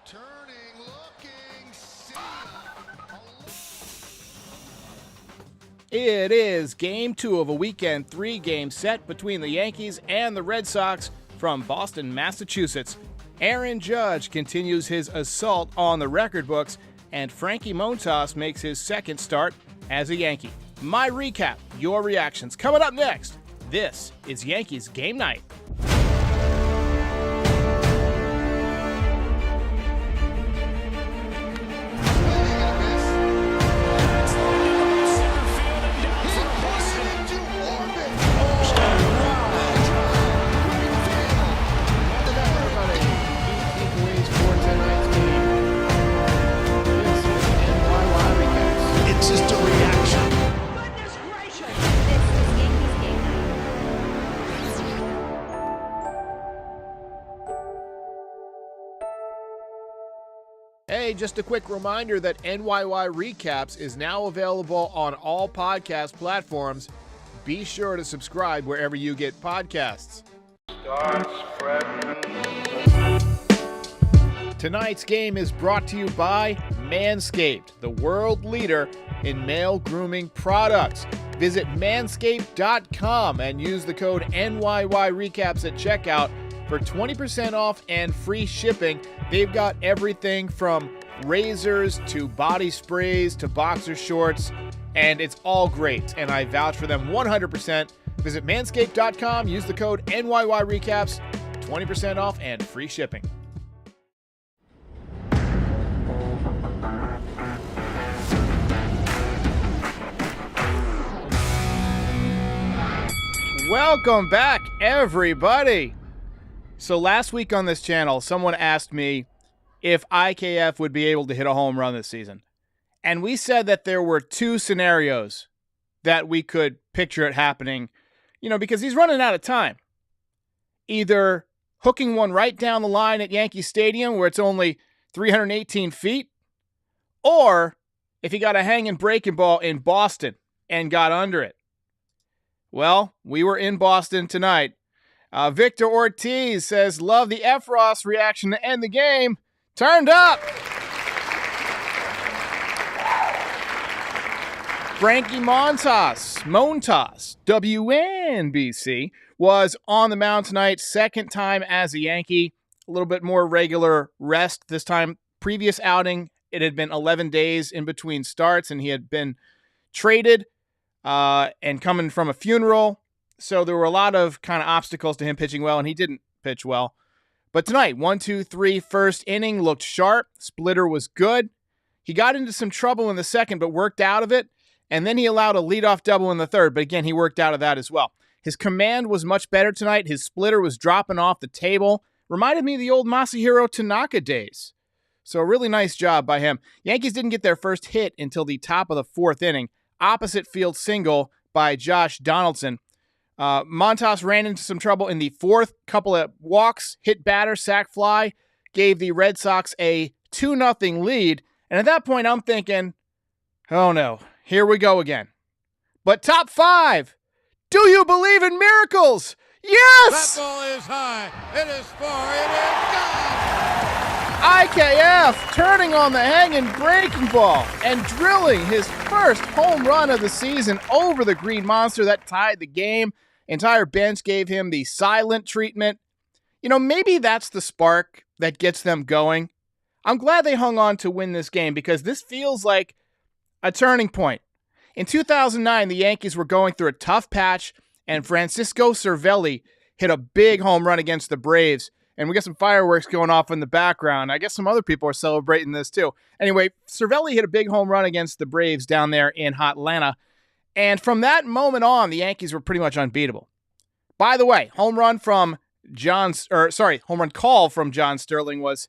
Turning, looking, see. It is Game 2 of a weekend 3-game set between the Yankees and the Red Sox from Boston, Massachusetts. Aaron Judge continues his assault on the record books, and Frankie Montas makes his second start as a Yankee. My recap, your reactions, coming up next. This is Yankees Game Night. Hey, just a quick reminder that NYY Recaps is now available on all podcast platforms. Be sure to subscribe wherever you get podcasts. Tonight's game is brought to you by Manscaped, the world leader in male grooming products. Visit manscaped.com and use the code NYYRecaps at checkout for 20% off and free shipping. They've got everything from razors to body sprays to boxer shorts, and it's all great, and I vouch for them 100%. Visit manscaped.com, use the code NYYRecaps, 20% off and free shipping. Welcome back, everybody. So last week on this channel, someone asked me if IKF would be able to hit a home run this season. And we said that there were two scenarios that we could picture it happening, because he's running out of time. Either hooking one right down the line at Yankee Stadium where it's only 318 feet, or if he got a hanging breaking ball in Boston and got under it. Well, we were in Boston tonight. Victor Ortiz says, love the Efros reaction to end the game. Turned up. Frankie Montas, WNBC, was on the mound tonight, second time as a Yankee. A little bit more regular rest this time. Previous outing, it had been 11 days in between starts, and he had been traded and coming from a funeral. So there were a lot of kind of obstacles to him pitching well, and he didn't pitch well. But tonight, 1-2-3, first inning, looked sharp. Splitter was good. He got into some trouble in the second, but worked out of it. And then he allowed a leadoff double in the third, but again, he worked out of that as well. His command was much better tonight. His splitter was dropping off the table. Reminded me of the old Masahiro Tanaka days. So a really nice job by him. Yankees didn't get their first hit until the top of the fourth inning. Opposite field single by Josh Donaldson. Montas ran into some trouble in the fourth, couple of walks, hit batter, sac fly, gave the Red Sox a 2-0 lead. And at that point, I'm thinking, oh no, here we go again. But top five, do you believe in miracles? Yes! That ball is high. It is far. It is gone. IKF turning on the hanging breaking ball and drilling his first home run of the season over the Green Monster that tied the game. Entire bench gave him the silent treatment. Maybe that's the spark that gets them going. I'm glad they hung on to win this game because this feels like a turning point. In 2009, the Yankees were going through a tough patch, and Francisco Cervelli hit a big home run against the Braves. And we got some fireworks going off in the background. I guess some other people are celebrating this too. Anyway, Cervelli hit a big home run against the Braves down there in Atlanta. And from that moment on, the Yankees were pretty much unbeatable. By the way, home run call from John Sterling was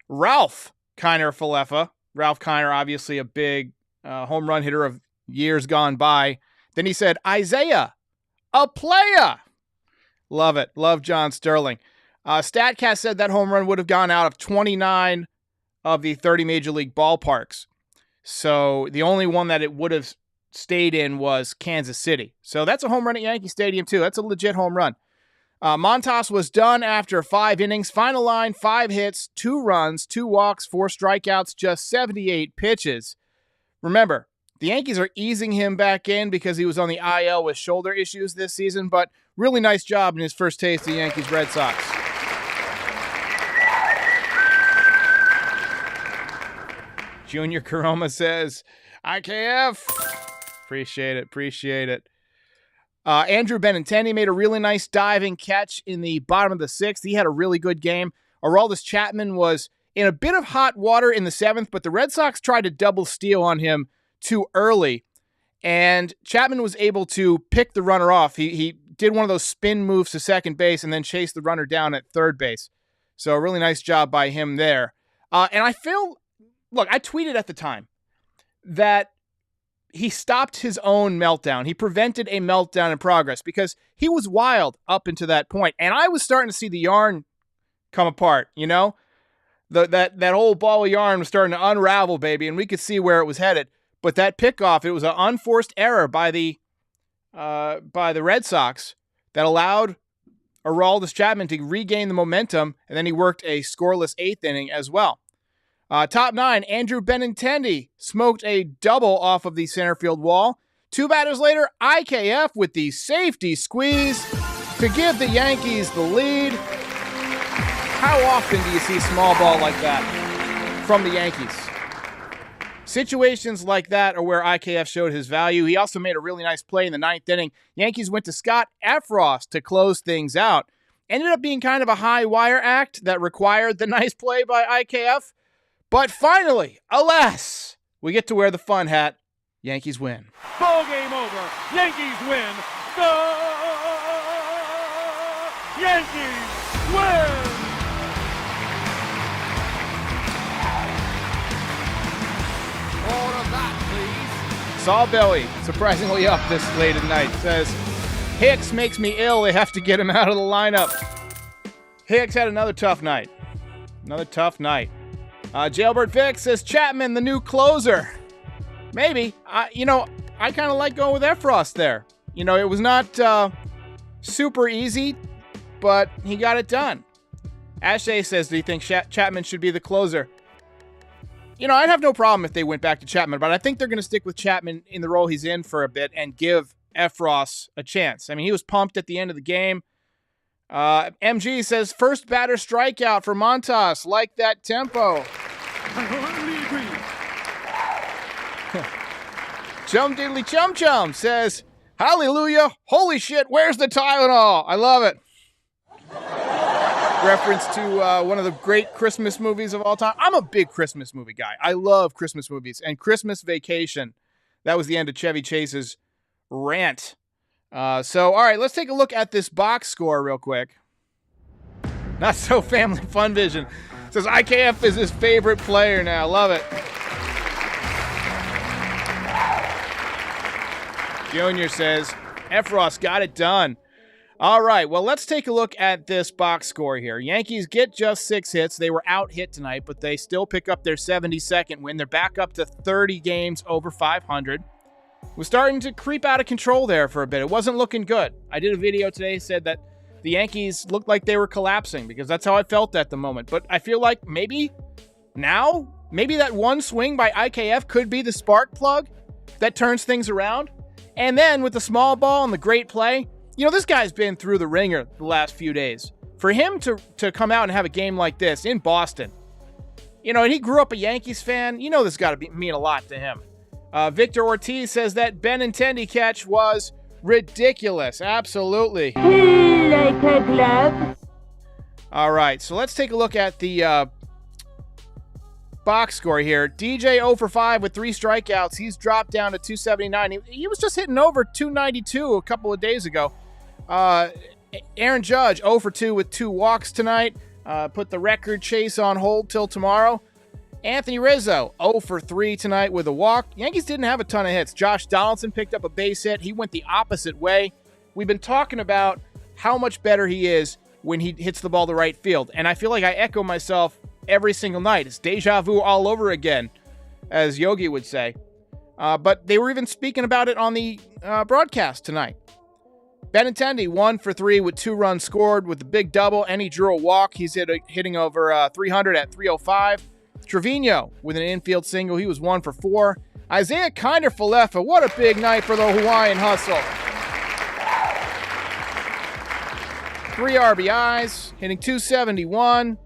Ralph Kiner-Falefa. Ralph Kiner, obviously a big home run hitter of years gone by. Then he said, Isaiah, a playa. Love it. Love John Sterling. StatCast said that home run would have gone out of 29 of the 30 Major League ballparks. So the only one that it would have stayed in was Kansas City. So that's a home run at Yankee Stadium, too. That's a legit home run. Montas was done after 5 innings. Final line, 5 hits, 2 runs, 2 walks, 4 strikeouts, just 78 pitches. Remember, the Yankees are easing him back in because he was on the IL with shoulder issues this season, but really nice job in his first taste of the Yankees Red Sox. Junior Caroma says, IKF. Appreciate it. Andrew Benintendi made a really nice diving catch in the bottom of the 6th. He had a really good game. Aroldis Chapman was in a bit of hot water in the 7th, but the Red Sox tried to double steal on him too early, and Chapman was able to pick the runner off. He did one of those spin moves to second base and then chased the runner down at third base. So a really nice job by him there. And I tweeted at the time that he stopped his own meltdown. He prevented a meltdown in progress because he was wild up until that point. And I was starting to see the yarn come apart, you know? That whole ball of yarn was starting to unravel, baby, and we could see where it was headed. But that pickoff, it was an unforced error by the Red Sox that allowed Aroldis Chapman to regain the momentum, and then he worked a scoreless 8th inning as well. Top 9, Andrew Benintendi smoked a double off of the center field wall. 2 batters later, IKF with the safety squeeze to give the Yankees the lead. How often do you see small ball like that from the Yankees? Situations like that are where IKF showed his value. He also made a really nice play in the 9th inning. Yankees went to Scott Effross to close things out. Ended up being kind of a high wire act that required the nice play by IKF. But finally, alas, we get to wear the fun hat. Yankees win. Ball game over. Yankees win. The Yankees win. Order that, please. Saul Belly, surprisingly up this late at night, says, Hicks makes me ill. They have to get him out of the lineup. Hicks had another tough night. Jailbird Vic says, Chapman, the new closer. Maybe. I kind of like going with Effross there. It was not super easy, but he got it done. Ashay says, do you think Chapman should be the closer? I'd have no problem if they went back to Chapman, but I think they're going to stick with Chapman in the role he's in for a bit and give Effross a chance. I mean, he was pumped at the end of the game. MG says, first batter strikeout for Montas. Like that tempo. I wholeheartedly agree. Chum Diddly Chum Chum says, hallelujah, holy shit, where's the Tylenol? I love it. Reference to one of the great Christmas movies of all time. I'm a big Christmas movie guy. I love Christmas movies. And Christmas Vacation, that was the end of Chevy Chase's rant. All right, let's take a look at this box score real quick. Not so family fun vision. Says IKF is his favorite player now. Love it. Junior says, Effross got it done. All right, well, let's take a look at this box score here. Yankees get just 6 hits. They were out hit tonight, but they still pick up their 72nd win. They're back up to 30 games over 500. Was starting to creep out of control there for a bit. It wasn't looking good. I did a video today, said that the Yankees looked like they were collapsing because that's how I felt at the moment. But I feel like maybe that one swing by IKF could be the spark plug that turns things around. And then with the small ball and the great play, this guy's been through the ringer the last few days. For him to come out and have a game like this in Boston, and he grew up a Yankees fan, this got to mean a lot to him. Victor Ortiz says that Benintendi catch was ridiculous. Absolutely. Like a glove. All right, so let's take a look at the box score here. DJ 0 for 5 with 3 strikeouts. He's dropped down to 279. He was just hitting over 292 a couple of days ago. Aaron Judge 0 for 2 with 2 walks tonight. Put the record chase on hold till tomorrow. Anthony Rizzo 0 for 3 tonight with a walk. Yankees didn't have a ton of hits. Josh Donaldson picked up a base hit. He went the opposite way. We've been talking about how much better he is when he hits the ball the right field. And I feel like I echo myself every single night. It's deja vu all over again, as Yogi would say. But they were even speaking about it on the broadcast tonight. Benintendi 1 for 3 with 2 runs scored with the big double, and he drew a walk. He's hitting over 300 at 305. Trevino with an infield single. He was 1 for 4. Isaiah Kinder-Falefa, what a big night for the Hawaiian Hustle. 3 RBIs, hitting 271,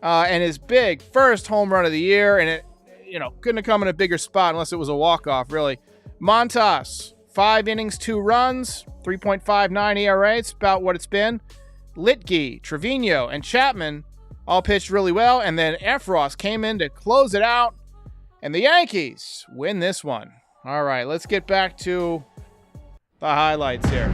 and his big first home run of the year, and it, couldn't have come in a bigger spot unless it was a walk-off, really. Montas, 5 innings, 2 runs, 3.59 ERA. It's about what it's been. Litke, Trevino, and Chapman all pitched really well, and then Efros came in to close it out, and the Yankees win this one. All right, let's get back to the highlights here.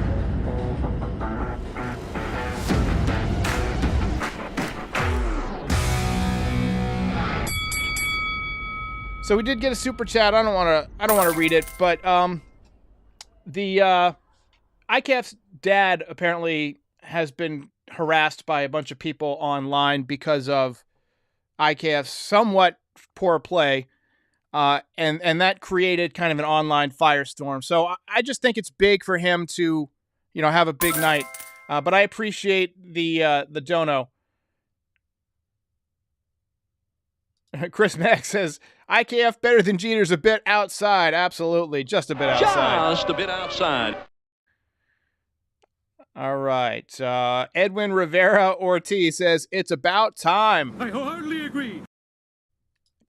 So we did get a super chat. I don't want to read it, but the ICAF's dad apparently has been harassed by a bunch of people online because of ICAF's somewhat poor play, and that created kind of an online firestorm. So I just think it's big for him to, have a big night. But I appreciate the dono. Chris Mack says, IKF better than Jeter's a bit outside. Absolutely. Just a bit outside. Just a bit outside. All right. Edwin Rivera Ortiz says, it's about time. I hardly agree.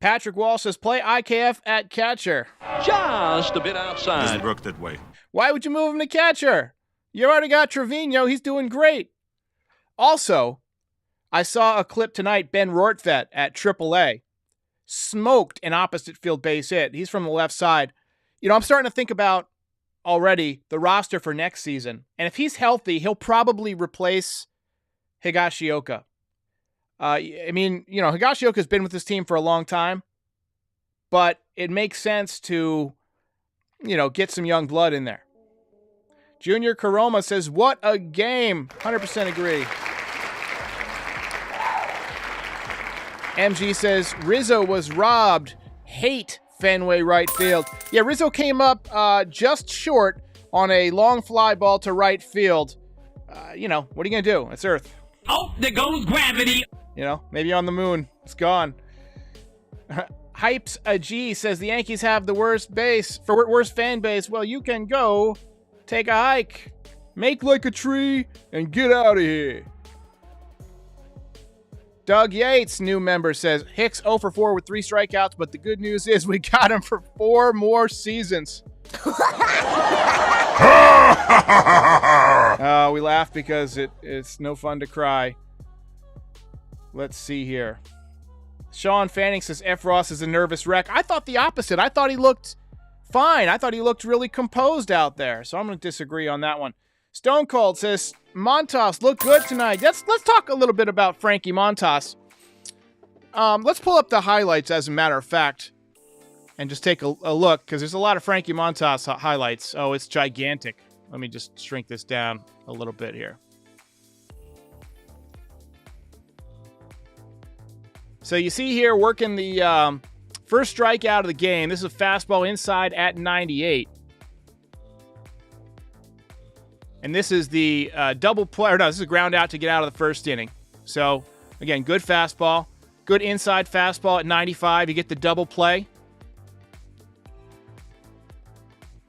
Patrick Walsh says, play IKF at catcher. Just a bit outside. Doesn't work that way. Why would you move him to catcher? You already got Trevino. He's doing great. Also, I saw a clip tonight, Ben Rortvedt at AAA. Smoked an opposite field base hit. He's from the left side. I'm starting to think about already the roster for next season. And if he's healthy, he'll probably replace Higashioka. Higashioka's been with this team for a long time, but it makes sense to, get some young blood in there. Junior Karoma says, what a game. 100% agree. MG says, Rizzo was robbed. Hate Fenway right field. Yeah, Rizzo came up just short on a long fly ball to right field. What are you going to do? It's Earth. Oh, there goes gravity. Maybe on the moon. It's gone. Hypes a G says the Yankees have the worst fan base. Well, you can go take a hike, make like a tree, and get out of here. Doug Yates, new member, says Hicks 0 for 4 with 3 strikeouts, but the good news is we got him for 4 more seasons. We laugh because it's no fun to cry. Let's see here. Sean Fanning says Efros is a nervous wreck. I thought the opposite. I thought he looked fine. I thought he looked really composed out there. So I'm going to disagree on that one. Stone Cold says Montas looked good tonight. Let's talk a little bit about Frankie Montas. Let's pull up the highlights as a matter of fact and just take a look because there's a lot of Frankie Montas highlights. Oh, it's gigantic. Let me just shrink this down a little bit here. So you see here working the first strikeout of the game. This is a fastball inside at 98. And this is the double play. This is a ground out to get out of the first inning. So, again, good fastball. Good inside fastball at 95. You get the double play.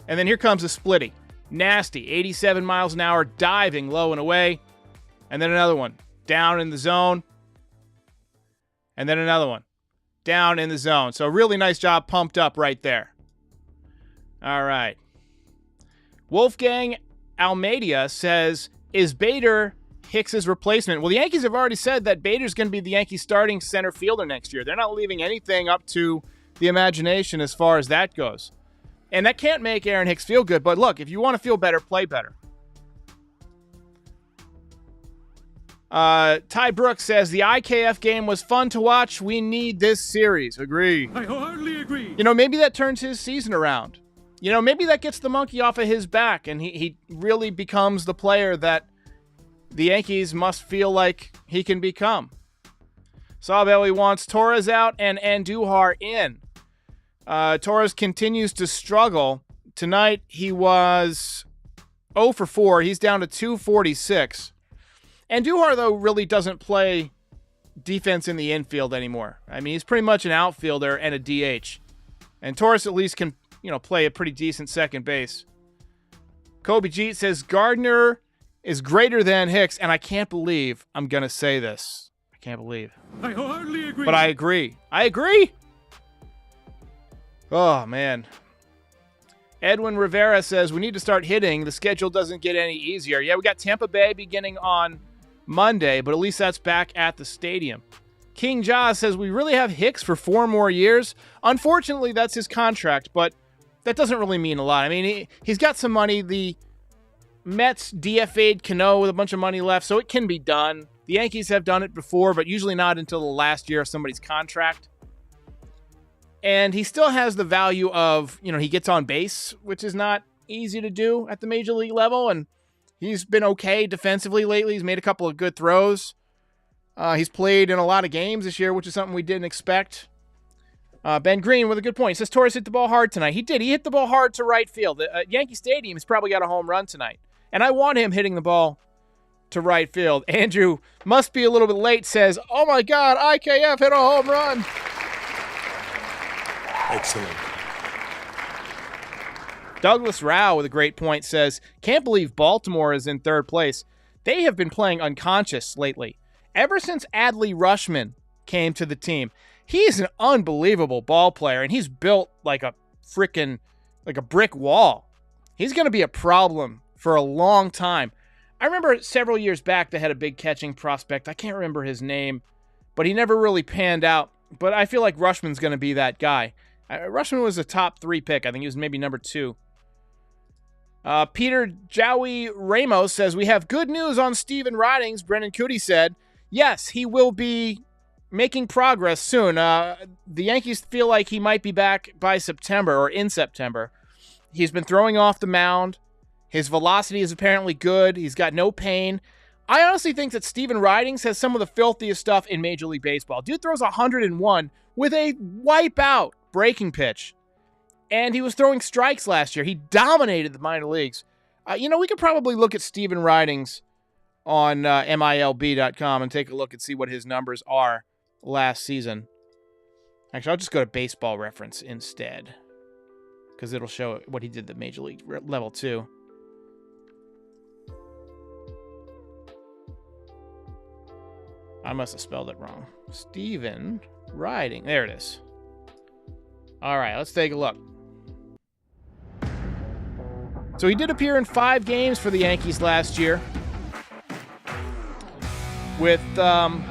And then here comes a splitty. Nasty. 87 miles an hour, diving low and away. And then another one. Down in the zone. And then another one. Down in the zone. So, really nice job pumped up right there. All right. Wolfgang Almeida says, is Bader Hicks's replacement? Well, the Yankees have already said that Bader's going to be the Yankees starting center fielder next year. They're not leaving anything up to the imagination as far as that goes. And that can't make Aaron Hicks feel good. But look, if you want to feel better, play better. Ty Brooks says, the IKF game was fun to watch. We need this series. Agree. I hardly agree. Maybe that turns his season around. Maybe that gets the monkey off of his back and he really becomes the player that the Yankees must feel like he can become. Sawbelly wants Torres out and Andujar in. Torres continues to struggle. Tonight he was 0 for 4. He's down to 246. Andujar, though, really doesn't play defense in the infield anymore. I mean, he's pretty much an outfielder and a DH. And Torres at least can, play a pretty decent second base. Kobe Jeet says Gardner is greater than Hicks, and I can't believe I'm going to say this. I can't believe. I wholeheartedly agree. But I agree. I agree. Oh, man. Edwin Rivera says we need to start hitting. The schedule doesn't get any easier. Yeah, we got Tampa Bay beginning on Monday, but at least that's back at the stadium. King Jaws says we really have Hicks for 4 more years. Unfortunately, that's his contract, but that doesn't really mean a lot. I mean, he's got some money. The Mets DFA'd Cano with a bunch of money left, so it can be done. The Yankees have done it before, but usually not until the last year of somebody's contract. And he still has the value of, he gets on base, which is not easy to do at the major league level, and he's been okay defensively lately. He's made a couple of good throws. He's played in a lot of games this year, which is something we didn't expect. Ben Green with a good point. He says Torres hit the ball hard tonight. He did. He hit the ball hard to right field. Yankee Stadium, he's probably got a home run tonight. And I want him hitting the ball to right field. Andrew must be a little bit late says, oh my God, IKF hit a home run. Excellent. Douglas Rao with a great point says, can't believe Baltimore is in third place. They have been playing unconscious lately. Ever since Adley Rushman came to the team, he's an unbelievable ball player, and he's built like a brick wall. He's going to be a problem for a long time. I remember several years back they had a big catching prospect. I can't remember his name, but he never really panned out. But I feel like Rushman's going to be that guy. Rushman was a top 3 pick. I think he was maybe number 2. Peter Jowie Ramos says, we have good news on Steven Ridings. Brendan Cootie said, yes, he will be making progress soon. The Yankees feel like he might be back by September or in September. He's been throwing off the mound. His velocity is apparently good. He's got no pain. I honestly think that Steven Ridings has some of the filthiest stuff in Major League Baseball. Dude throws 101 with a wipeout breaking pitch. And he was throwing strikes last year. He dominated the minor leagues. We could probably look at Steven Ridings on MILB.com and take a look and see what his numbers are last season. Actually, I'll just go to Baseball Reference instead, because it'll show what he did at the Major League level too. I must have spelled it wrong. Steven Riding. There it is. All right, let's take a look. So he did appear in 5 games for the Yankees last year with 7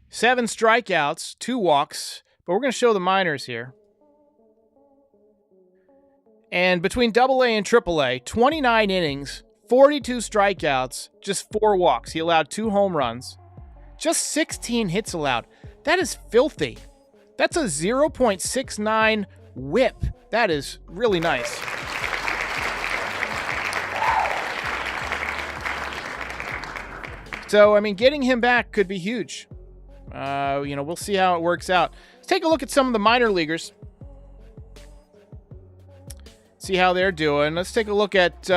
strikeouts, 2 walks, but we're going to show the minors here. And between AA and AAA, 29 innings, 42 strikeouts, just 4 walks. He allowed 2 home runs, just 16 hits allowed. That is filthy. That's a 0.69 whip. That is really nice. So, I mean, getting him back could be huge. We'll see how it works out. Let's take a look at some of the minor leaguers. See how they're doing. Let's take a look at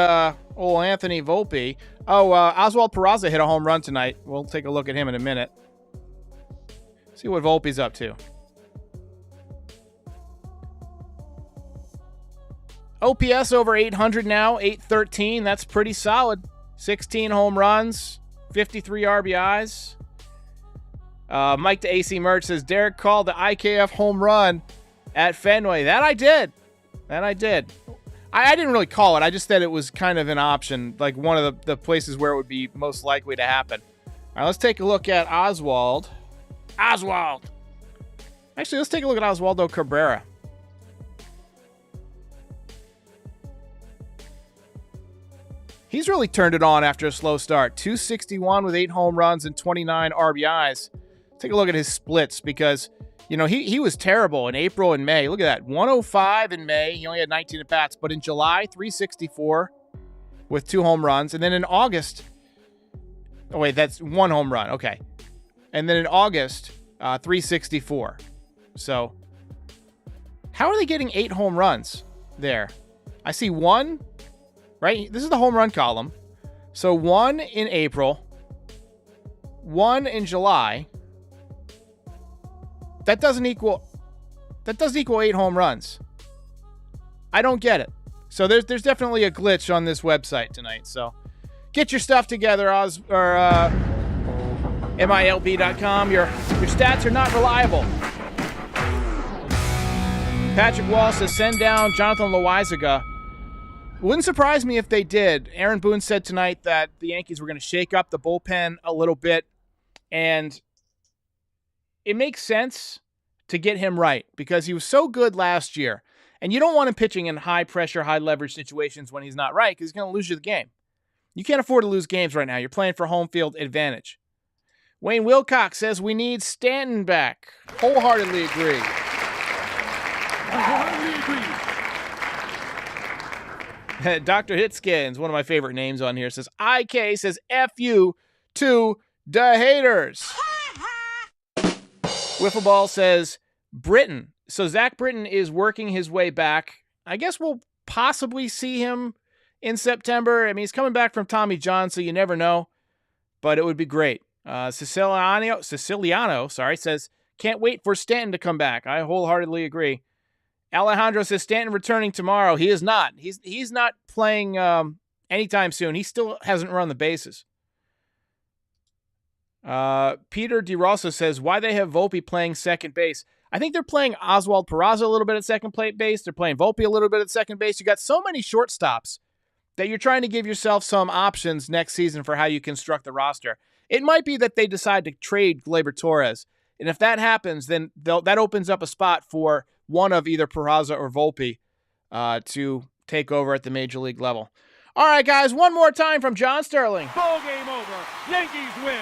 old Anthony Volpe. Oswald Peraza hit a home run tonight. We'll take a look at him in a minute. See what Volpe's up to. OPS over 800 now, 813. That's pretty solid. 16 home runs, 53 RBIs. Mike to AC Merch says, Derek called the IKF home run at Fenway. That I did. I didn't really call it. I just said it was kind of an option, like one of the places where it would be most likely to happen. All right, let's take a look at Oswald. Actually, let's take a look at Oswaldo Cabrera. He's really turned it on after a slow start. 261 with 8 home runs and 29 RBIs. Take a look at his splits because, he was terrible in April and May. Look at that. 105 in May. He only had 19 at-bats. But in July, 364 with 2 home runs. And then in August... Oh, wait, that's 1 home run. Okay. And then in August, 364. So, how are they getting 8 home runs there? I see 1, right? This is the home run column. So 1 in April, 1 in July. That doesn't equal 8 home runs. I don't get it. So there's definitely a glitch on this website tonight. So get your stuff together, MILB.com. Your stats are not reliable. Patrick Wall says send down Jonathan Loaizaga. Wouldn't surprise me if they did. Aaron Boone said tonight that the Yankees were going to shake up the bullpen a little bit, and it makes sense to get him right because he was so good last year. And you don't want him pitching in high-pressure, high-leverage situations when he's not right because he's going to lose you the game. You can't afford to lose games right now. You're playing for home field advantage. Wayne Wilcox says we need Stanton back. Wholeheartedly agree. Dr. Hitskins, one of my favorite names on here, says IK says F you to the haters. Wiffle Ball says Britton. So Zach Britton is working his way back. I guess we'll possibly see him in September. I mean, he's coming back from Tommy John, so you never know. But it would be great. Siciliano, says, can't wait for Stanton to come back. I wholeheartedly agree. Alejandro says Stanton returning tomorrow. He is not. He's not playing anytime soon. He still hasn't run the bases. Peter DeRosso says, why they have Volpe playing second base? I think they're playing Oswald Peraza a little bit at second base. They're playing Volpe a little bit at second base. You got so many shortstops that you're trying to give yourself some options next season for how you construct the roster. It might be that they decide to trade Gleyber Torres. And if that happens, then that opens up a spot for one of either Peraza or Volpe to take over at the major league level. All right, guys, one more time from John Sterling. Ball game over. Yankees win.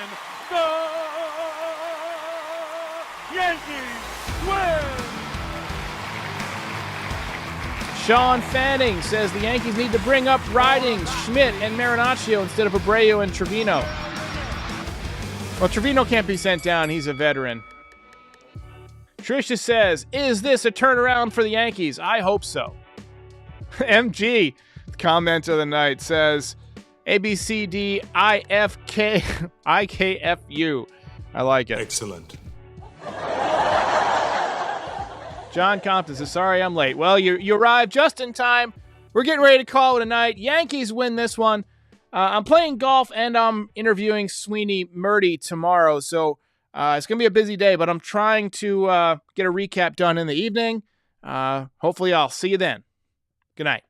The Yankees win. Sean Fanning says the Yankees need to bring up Ridings, Schmidt, and Marinaccio instead of Abreu and Trevino. Well, Trevino can't be sent down. He's a veteran. Trisha says, is this a turnaround for the Yankees? I hope so. MG, comment of the night, says, ABCDIFK IKFU. I like it. Excellent. John Compton says, sorry I'm late. Well, you arrived just in time. We're getting ready to call it a night. Yankees win this one. I'm playing golf and I'm interviewing Sweeney Murdy tomorrow. So it's going to be a busy day, but I'm trying to get a recap done in the evening. Hopefully I'll see you then. Good night.